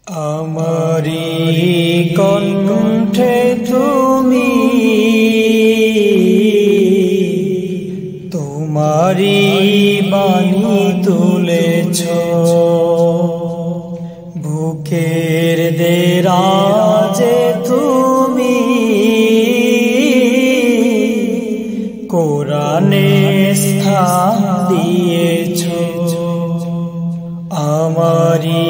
আমারি কণ্ঠে তুমি তোমারি বাণী তুলেছ, বুকের দেরাজে তুমি কোরআনে স্থান দিয়েছ। আমারি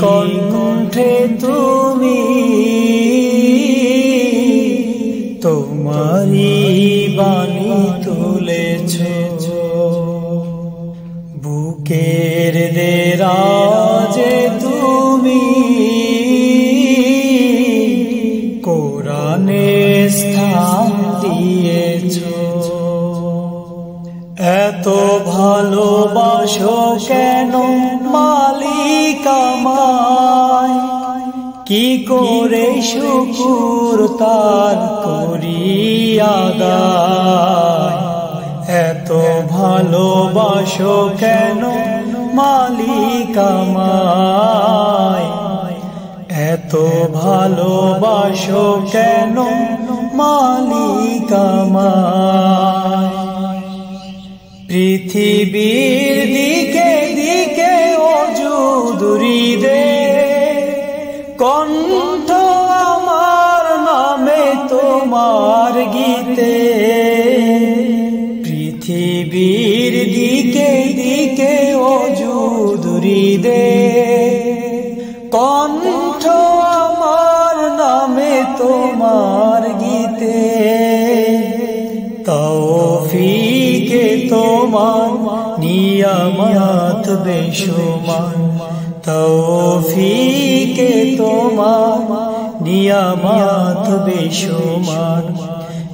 কণ্ঠে তুমি তোমারি বাণী তুলেছ, বুকের দেরাজে তুমি কোরআনে স্থান দিয়েছ। এত ভালোবাসো কেন মালিক আমায়, কি করে শুকর তার করি আদায়। এত ভালোবাসো কেন মালিক আমায়, এত ভালোবাসো কেন মালিক আমায়। পৃথিবীর দিকে দিকে ওজুদ হৃদে, কণ্ঠ আমার নামে তোমার গীতে। পৃথিবীর দিকে দিকে ওজুদ হৃদে, কণ্ঠ আমার নামে তোমার গীতে। তৌফিকে তোমার নিয়ামত বেশুমার, তৌফিকে তোমার নিয়ামত বেশুমার।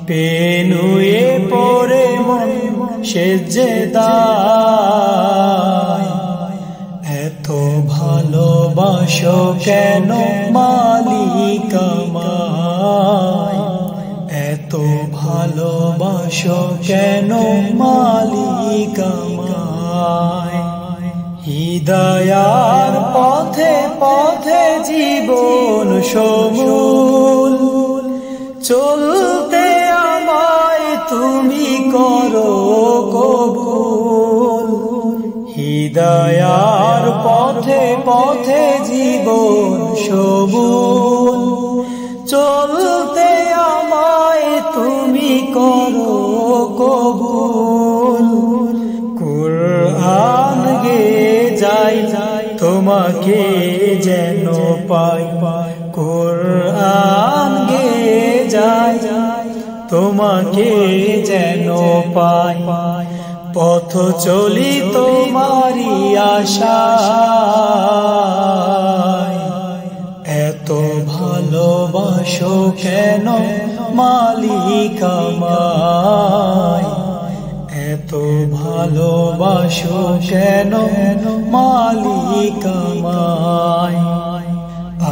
পেনুয়ে পড়ে মন সেজদায়, এত ভালোবাসো কেন মালিক আমায়, এত ভালোবাসো কেন মালিক আমায়। হিদায়ার পথে পথে জীবন সমূল, চলতে আমায় তুমি করো কবুল। হিদায়ার পথে পথে জীবন সমূল, চলতে আমায় তুমি করো কবুল। কুরআন গে যাই তোমাকে যেন পাই, কুরআন গে যাই তোমাকে যেন পাই। পথ চলি তোমারি আশায়, এত ভালোবাসো কেন মালিক আমায়, এত ভালোবাসো কেন মালিক আমায়।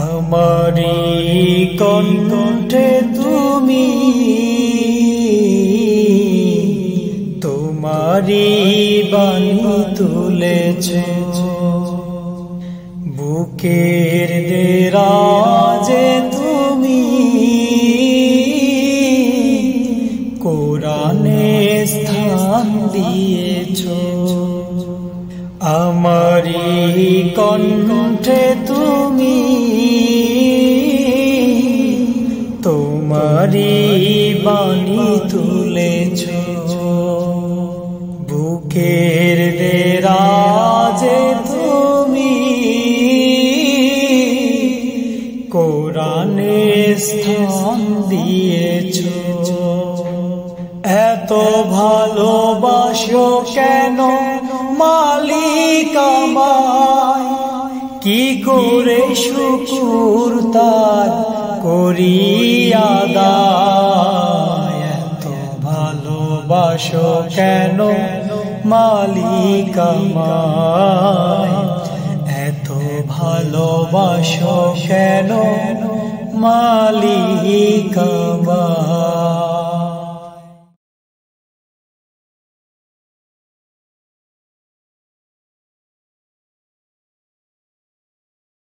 আমারি কণ্ঠে তুমি তোমারি বাণী তুলেছ, বুকের দেরাজে তুমি কোরআনে স্থান দিয়েছ। আমারি কণ্ঠে তুমি তোমারি বাণী তুলেছ, বুকের দেরাজে তুমি কোরআনে স্থান দিয়েছ। এত ভালোবাসো কেন মালিক আমায়, কি করে শুকর তার করি আদায়। এত ভালোবাসো কেন মালিক আমায়, এত ভালোবাসো কেন মালিক আমায়।